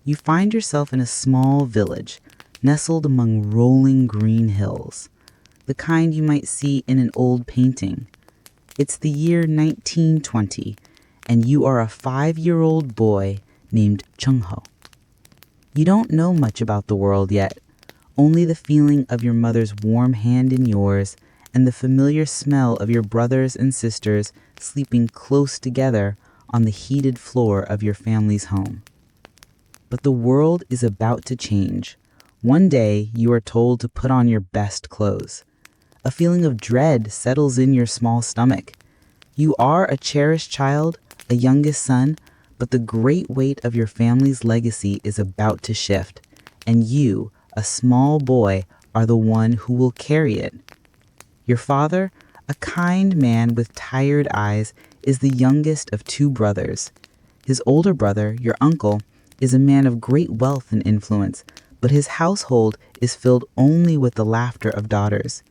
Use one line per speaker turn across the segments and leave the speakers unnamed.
You find yourself in a small village, nestled among rolling green hills, the kind you might see in an old painting. It's the year 1920, and you are a 5-year-old boy named Chung-ho. You don't know much about the world yet, only the feeling of your mother's warm hand in yours and the familiar smell of your brothers and sisters sleeping close together on the heated floor of your family's home. But the world is about to change. One day, you are told to put on your best clothes. A feeling of dread settles in your small stomach. You are a cherished child, a youngest son, but the great weight of your family's legacy is about to shift, and you, a small boy, are the one who will carry it. Your father, a kind man with tired eyes, is the youngest of 2 brothers. His older brother, your uncle, is a man of great wealth and influence, but his household is filled only with the laughter of daughters.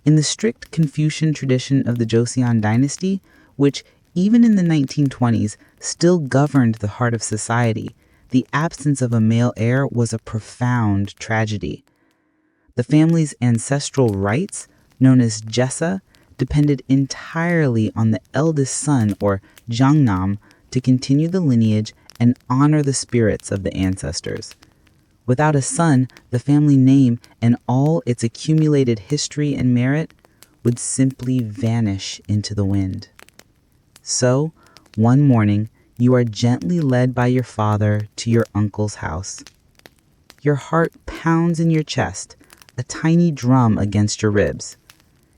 In the strict Confucian tradition of the Joseon Dynasty, which, even in the 1920s, still governed the heart of society, the absence of a male heir was a profound tragedy. The family's ancestral rights, known as jesa, depended entirely on the eldest son, or jangnam, to continue the lineage and honor the spirits of the ancestors. Without a son, the family name and all its accumulated history and merit would simply vanish into the wind. So, one morning, you are gently led by your father to your uncle's house. Your heart pounds in your chest, a tiny drum against your ribs.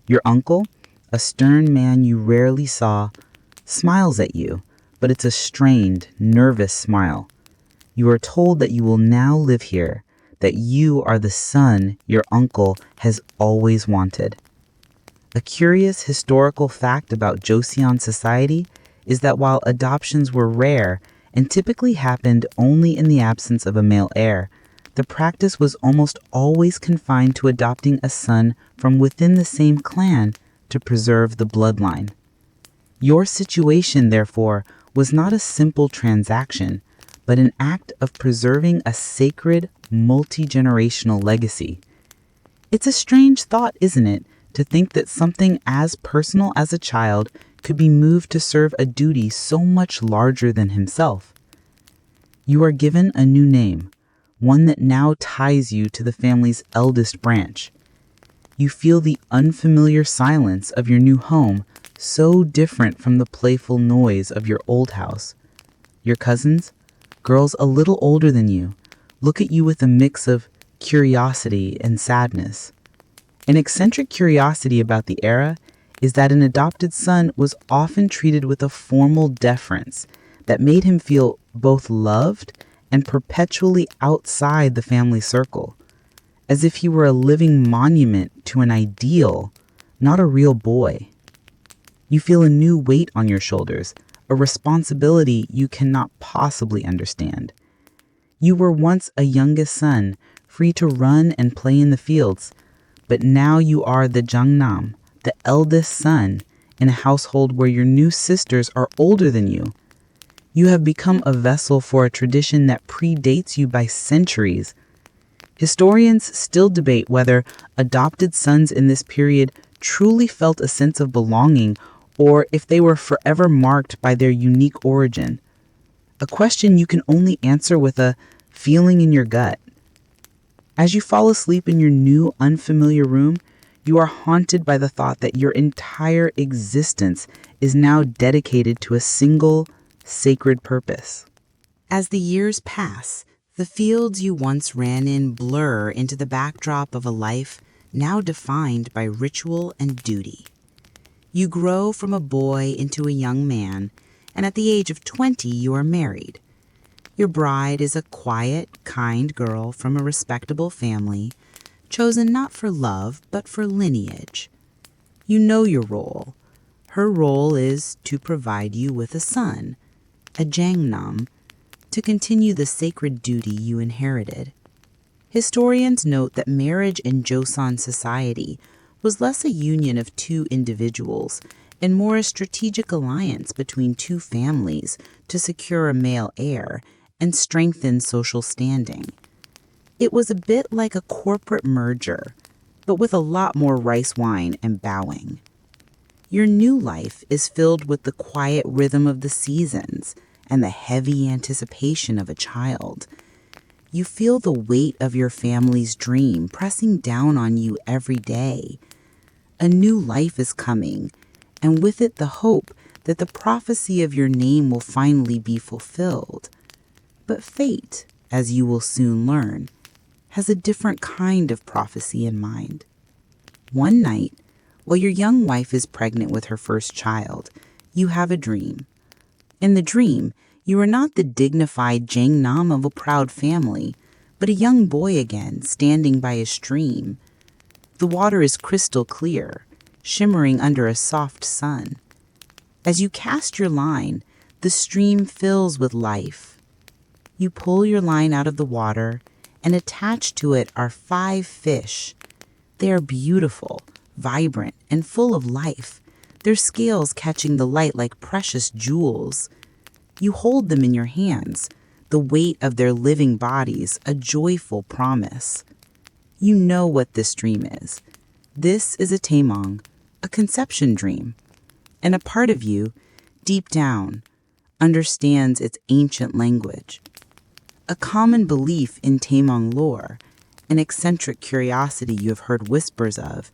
Your uncle, a stern man you rarely saw, smiles at you, but it's a strained, nervous smile. You are told that you will now live here, that you are the son your uncle has always wanted. A curious historical fact about Joseon society is that while adoptions were rare and typically happened only in the absence of a male heir, the practice was almost always confined to adopting a son from within the same clan to preserve the bloodline. Your situation, therefore, was not a simple transaction, but an act of preserving a sacred, multi-generational legacy. It's a strange thought, isn't it, to think that something as personal as a child could be moved to serve a duty so much larger than himself. You are given a new name, one that now ties you to the family's eldest branch. You feel the unfamiliar silence of your new home, so different from the playful noise of your old house. Your cousins, girls a little older than you, look at you with a mix of curiosity and sadness. An eccentric curiosity about the era is that an adopted son was often treated with a formal deference that made him feel both loved and perpetually outside the family circle, as if he were a living monument to an ideal, not a real boy. You feel a new weight on your shoulders, a responsibility you cannot possibly understand. You were once a youngest son, free to run and play in the fields, but now you are the jangnam, the eldest son, in a household where your new sisters are older than you. You have become a vessel for a tradition that predates you by centuries. Historians still debate whether adopted sons in this period truly felt a sense of belonging or if they were forever marked by their unique origin. A question you can only answer with a feeling in your gut. As you fall asleep in your new, unfamiliar room, you are haunted by the thought that your entire existence is now dedicated to a single, sacred purpose. As the years pass, the fields you once ran in blur into the backdrop of a life now defined by ritual and duty. You grow from a boy into a young man, and at the age of 20, you are married. Your bride is a quiet, kind girl from a respectable family, chosen not for love, but for lineage. You know your role. Her role is to provide you with a son, a jangnam, to continue the sacred duty you inherited. Historians note that marriage in Joseon society was less a union of 2 individuals and more a strategic alliance between 2 families to secure a male heir and strengthen social standing. It was a bit like a corporate merger, but with a lot more rice wine and bowing. Your new life is filled with the quiet rhythm of the seasons and the heavy anticipation of a child. You feel the weight of your family's dream pressing down on you every day. A new life is coming, and with it the hope that the prophecy of your name will finally be fulfilled. But fate, as you will soon learn, has a different kind of prophecy in mind. One night, while your young wife is pregnant with her first child, you have a dream. In the dream, you are not the dignified Jangnam of a proud family, but a young boy again standing by a stream. The water is crystal clear, shimmering under a soft sun. As you cast your line, the stream fills with life. You pull your line out of the water, and attached to it are 5 fish. They are beautiful, vibrant, and full of life, their scales catching the light like precious jewels. You hold them in your hands, the weight of their living bodies a joyful promise. You know what this dream is. This is a Taemong, a conception dream. And a part of you, deep down, understands its ancient language. A common belief in Taemong lore, an eccentric curiosity you have heard whispers of,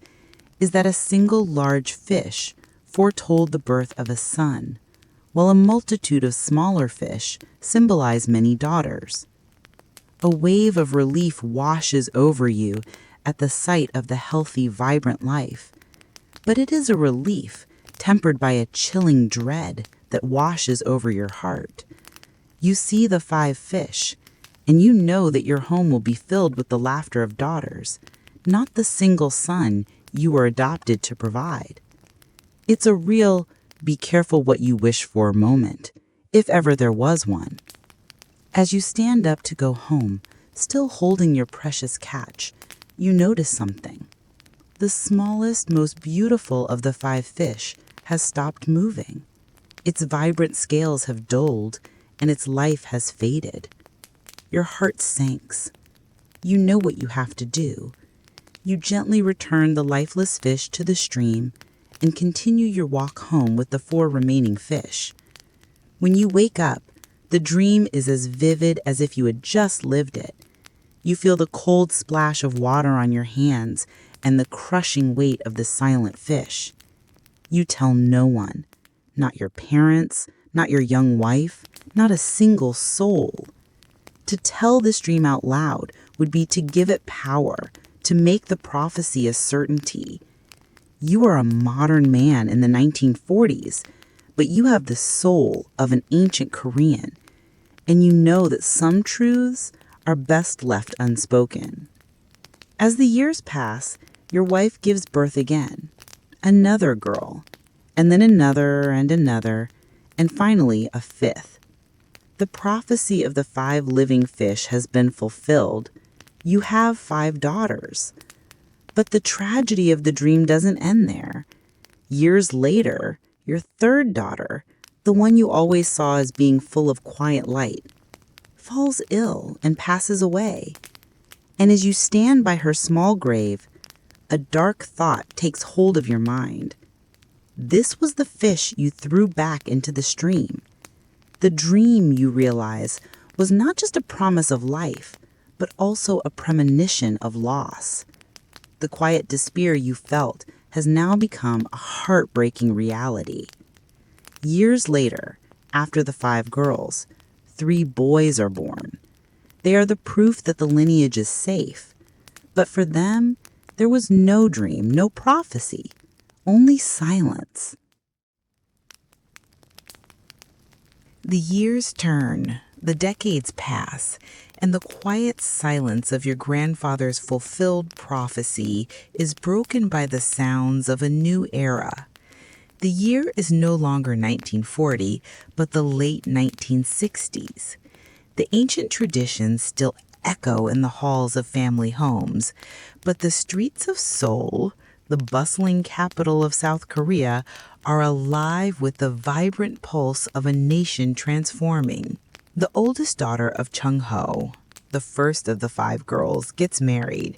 is that a single large fish foretold the birth of a son, while a multitude of smaller fish symbolize many daughters. A wave of relief washes over you at the sight of the healthy, vibrant life, but it is a relief tempered by a chilling dread that washes over your heart. You see the 5 fish, and you know that your home will be filled with the laughter of daughters, not the single son you were adopted to provide. It's a real be careful what you wish for moment, if ever there was one. As you stand up to go home, still holding your precious catch, you notice something. The smallest, most beautiful of the 5 fish has stopped moving. Its vibrant scales have dulled, and its life has faded. Your heart sinks. You know what you have to do. You gently return the lifeless fish to the stream and continue your walk home with the 4 remaining fish. When you wake up, the dream is as vivid as if you had just lived it. You feel the cold splash of water on your hands and the crushing weight of the silent fish. You tell no one, not your parents, not your young wife, not a single soul. To tell this dream out loud would be to give it power, to make the prophecy a certainty. You are a modern man in the 1940s, but you have the soul of an ancient Korean, and you know that some truths are best left unspoken. As the years pass, your wife gives birth again, another girl, and then another, and finally a 5th. The prophecy of the 5 living fish has been fulfilled. You have 5 daughters. But the tragedy of the dream doesn't end there. Years later, your 3rd daughter, the one you always saw as being full of quiet light, falls ill and passes away. And as you stand by her small grave, a dark thought takes hold of your mind. This was the fish you threw back into the stream. The dream, you realize, was not just a promise of life, but also a premonition of loss. The quiet despair you felt has now become a heartbreaking reality. Years later, after the 5 girls, 3 boys are born. They are the proof that the lineage is safe. But for them, there was no dream, no prophecy, only silence. The years turn, the decades pass, and the quiet silence of your grandfather's fulfilled prophecy is broken by the sounds of a new era. The year is no longer 1940, but the late 1960s. The ancient traditions still echo in the halls of family homes, but the streets of Seoul, the bustling capital of South Korea, are alive with the vibrant pulse of a nation transforming. The oldest daughter of Chung-ho, the first of the 5 girls, gets married.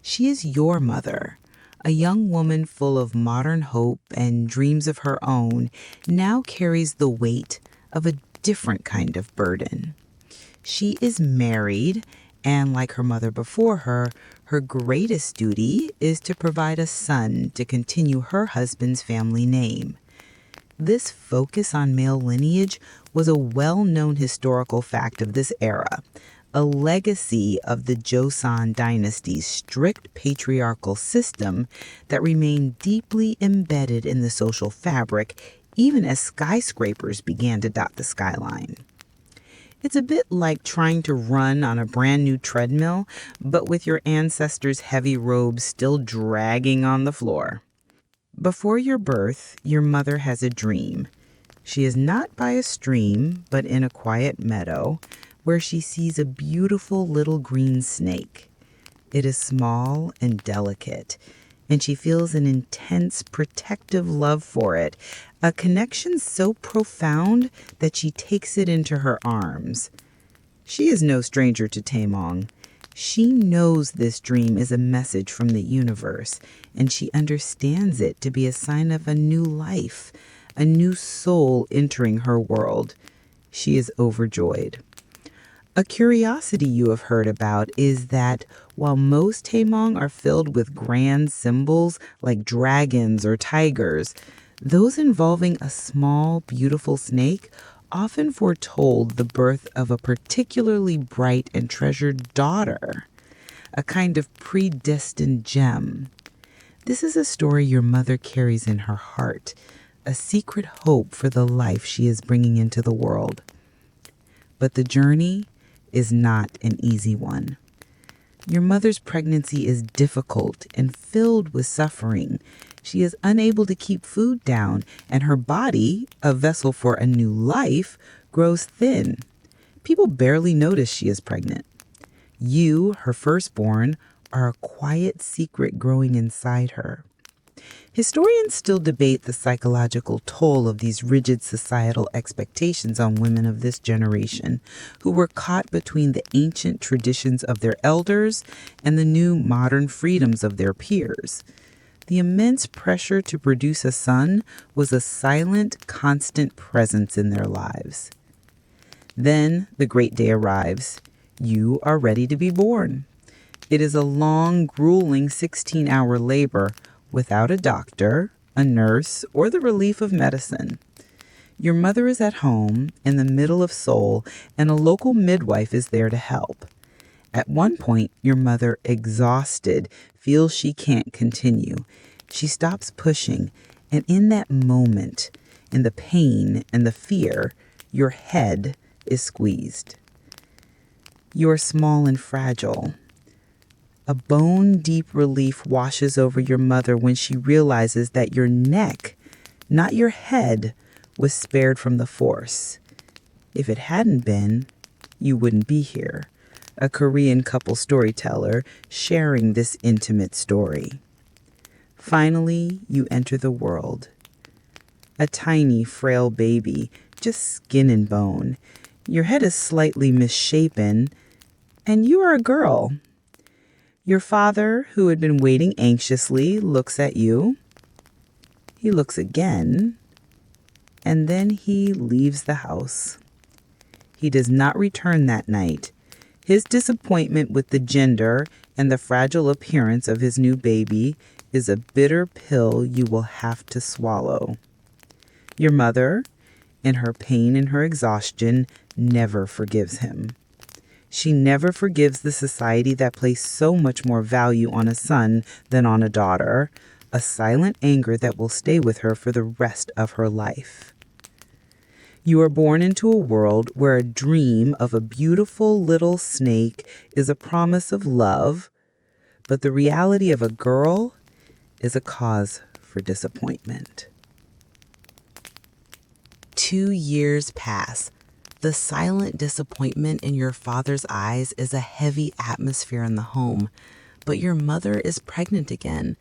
She is your mother, a young woman full of modern hope and dreams of her own, now carries the weight of a different kind of burden. She is married, and like her mother before her, her greatest duty is to provide a son to continue her husband's family name. This focus on male lineage was a well-known historical fact of this era, a legacy of the Joseon Dynasty's strict patriarchal system that remained deeply embedded in the social fabric even as skyscrapers began to dot the skyline. It's a bit like trying to run on a brand new treadmill, but with your ancestors' heavy robes still dragging on the floor. Before your birth, your mother has a dream. She is not by a stream, but in a quiet meadow, where she sees a beautiful little green snake. It is small and delicate, and she feels an intense protective love for it, a connection so profound that she takes it into her arms. She is no stranger to Taemong. She knows this dream is a message from the universe, and she understands it to be a sign of a new life, a new soul entering her world. She is overjoyed. A curiosity you have heard about is that while most Taemong are filled with grand symbols like dragons or tigers, those involving a small, beautiful snake often foretold the birth of a particularly bright and treasured daughter, a kind of predestined gem. This is a story your mother carries in her heart, a secret hope for the life she is bringing into the world. But the journey is not an easy one. Your mother's pregnancy is difficult and filled with suffering. She is unable to keep food down, and her body, a vessel for a new life, grows thin. People barely notice she is pregnant. You, her firstborn, are a quiet secret growing inside her. Historians still debate the psychological toll of these rigid societal expectations on women of this generation, who were caught between the ancient traditions of their elders and the new modern freedoms of their peers. The immense pressure to produce a son was a silent, constant presence in their lives. Then the great day arrives. You are ready to be born. It is a long, grueling 16-hour labor without a doctor, a nurse, or the relief of medicine. Your mother is at home in the middle of Seoul, and a local midwife is there to help. At one point, your mother, exhausted, feels she can't continue. She stops pushing, and in that moment, in the pain and the fear, your head is squeezed. You are small and fragile. A bone-deep relief washes over your mother when she realizes that your neck, not your head, was spared from the force. If it hadn't been, you wouldn't be here. A Korean couple storyteller sharing this intimate story. Finally, you enter the world. A tiny, frail baby, just skin and bone. Your head is slightly misshapen, and you are a girl. Your father, who had been waiting anxiously, looks at you. He looks again, and then he leaves the house. He does not return that night. His disappointment with the gender and the fragile appearance of his new baby is a bitter pill you will have to swallow. Your mother, in her pain and her exhaustion, never forgives him. She never forgives the society that placed so much more value on a son than on a daughter, a silent anger that will stay with her for the rest of her life. You are born into a world where a dream of a beautiful little snake is a promise of love, but the reality of a girl is a cause for disappointment. 2 years pass. The silent disappointment in your father's eyes is a heavy atmosphere in the home, but your mother is pregnant again.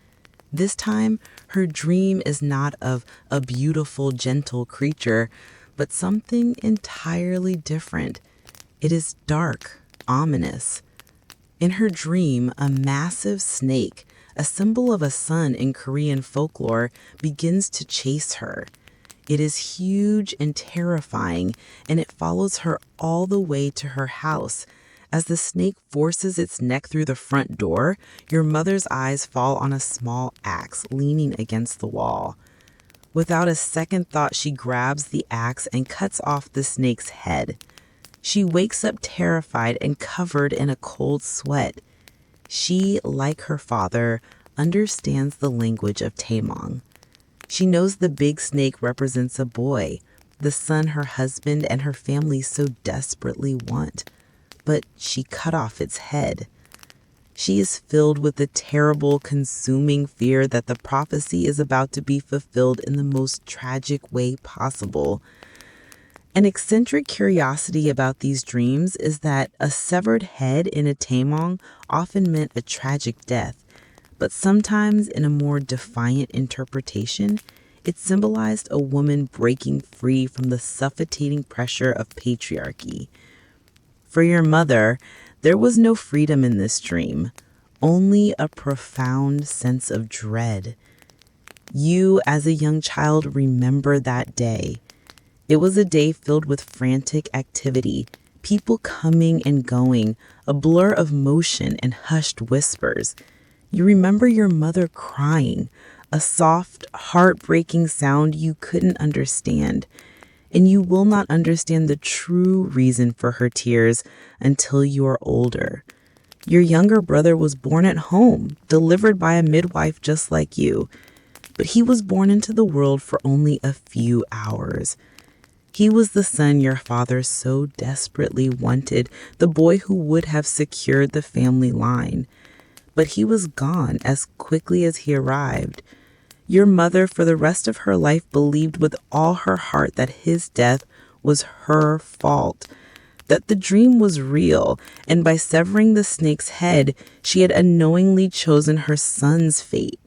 This time, her dream is not of a beautiful, gentle creature, but something entirely different. It is dark, ominous. In her dream, a massive snake, a symbol of a sun in Korean folklore, begins to chase her. It is huge and terrifying, and it follows her all the way to her house. As the snake forces its neck through the front door, your mother's eyes fall on a small axe leaning against the wall. Without a second thought, she grabs the axe and cuts off the snake's head. She wakes up terrified and covered in a cold sweat. She, like her father, understands the language of Taemong. She knows the big snake represents a boy, the son her husband and her family so desperately want. But she cut off its head. She is filled with the terrible, consuming fear that the prophecy is about to be fulfilled in the most tragic way possible. An eccentric curiosity about these dreams is that a severed head in a Taemong often meant a tragic death, but sometimes in a more defiant interpretation, it symbolized a woman breaking free from the suffocating pressure of patriarchy. For your mother, there was no freedom in this dream, only a profound sense of dread. You, as a young child, remember that day. It was a day filled with frantic activity, people coming and going, a blur of motion and hushed whispers. You remember your mother crying, a soft, heartbreaking sound you couldn't understand. And you will not understand the true reason for her tears until you are older. Your younger brother was born at home, delivered by a midwife just like you. But he was born into the world for only a few hours. He was the son your father so desperately wanted, the boy who would have secured the family line. But he was gone as quickly as he arrived. Your mother, for the rest of her life, believed with all her heart that his death was her fault, that the dream was real, and by severing the snake's head, she had unknowingly chosen her son's fate.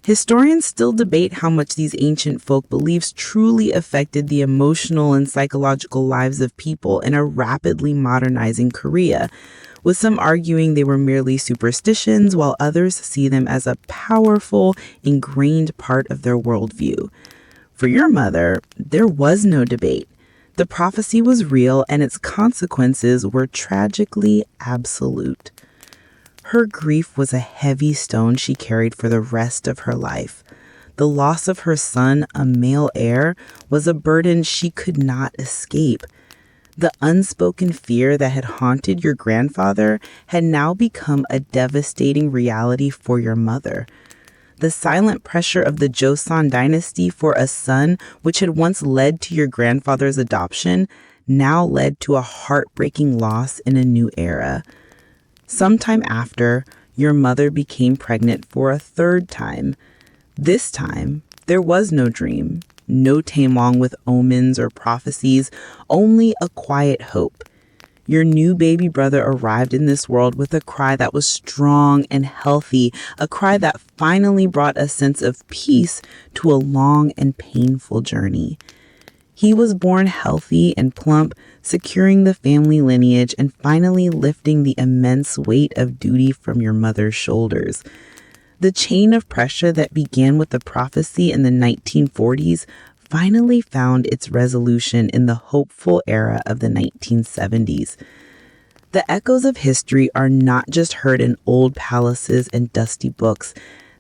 Historians still debate how much these ancient folk beliefs truly affected the emotional and psychological lives of people in a rapidly modernizing Korea, with some arguing they were merely superstitions, while others see them as a powerful, ingrained part of their worldview. For your mother, there was no debate. The prophecy was real, and its consequences were tragically absolute. Her grief was a heavy stone she carried for the rest of her life. The loss of her son, a male heir, was a burden she could not escape. The unspoken fear that had haunted your grandfather had now become a devastating reality for your mother. The silent pressure of the Joseon Dynasty for a son, which had once led to your grandfather's adoption, now led to a heartbreaking loss in a new era. Sometime after, your mother became pregnant for a third time. This time, there was no dream. No Taemong with omens or prophecies, only a quiet hope. Your new baby brother arrived in this world with a cry that was strong and healthy, a cry that finally brought a sense of peace to a long and painful journey. He was born healthy and plump, securing the family lineage and finally lifting the immense weight of duty from your mother's shoulders. The chain of pressure that began with the prophecy in the 1940s finally found its resolution in the hopeful era of the 1970s. The echoes of history are not just heard in old palaces and dusty books.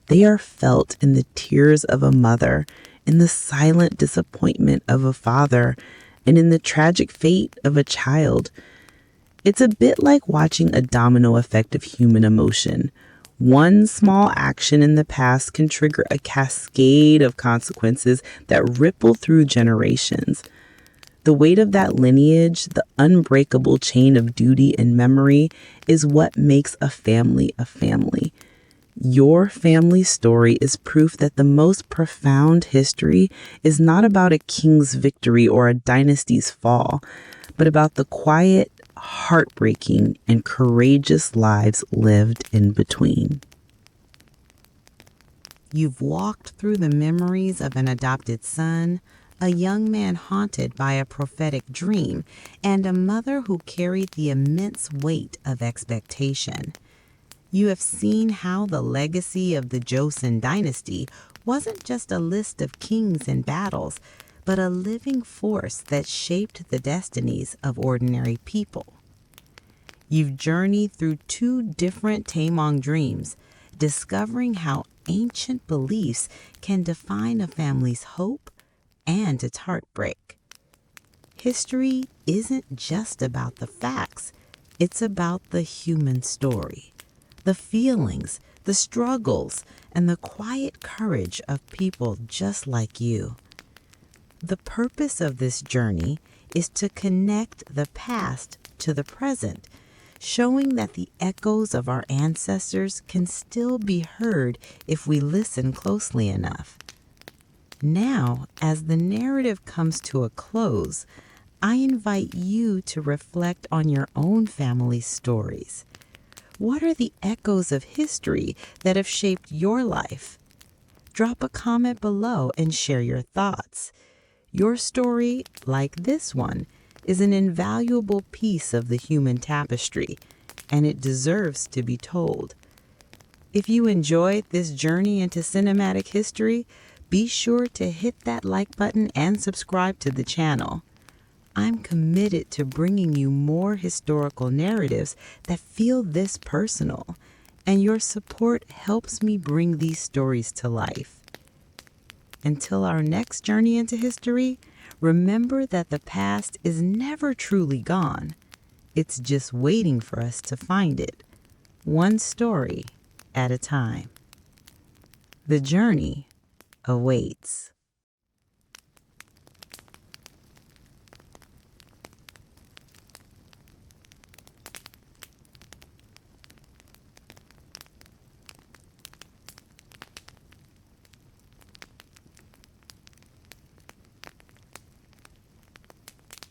They are felt in the tears of a mother, in the silent disappointment of a father, and in the tragic fate of a child. It's a bit like watching a domino effect of human emotion. One small action in the past can trigger a cascade of consequences that ripple through generations. The weight of that lineage, the unbreakable chain of duty and memory, is what makes a family a family. Your family story is proof that the most profound history is not about a king's victory or a dynasty's fall, but about the quiet, heartbreaking, and courageous lives lived in between. You've walked through the memories of an adopted son, a young man haunted by a prophetic dream, and a mother who carried the immense weight of expectation. You have seen how the legacy of the Joseon dynasty wasn't just a list of kings and battles, but a living force that shaped the destinies of ordinary people. You've journeyed through two different Taemong dreams, discovering how ancient beliefs can define a family's hope and its heartbreak. History isn't just about the facts, it's about the human story, the feelings, the struggles, and the quiet courage of people just like you. The purpose of this journey is to connect the past to the present, showing that the echoes of our ancestors can still be heard if we listen closely enough. Now, as the narrative comes to a close, I invite you to reflect on your own family's stories. What are the echoes of history that have shaped your life? Drop a comment below and share your thoughts. Your story, like this one, is an invaluable piece of the human tapestry, and it deserves to be told. If you enjoyed this journey into cinematic history, be sure to hit that like button and subscribe to the channel. I'm committed to bringing you more historical narratives that feel this personal, and your support helps me bring these stories to life. Until our next journey into history, remember that the past is never truly gone. It's just waiting for us to find it, one story at a time. The journey awaits.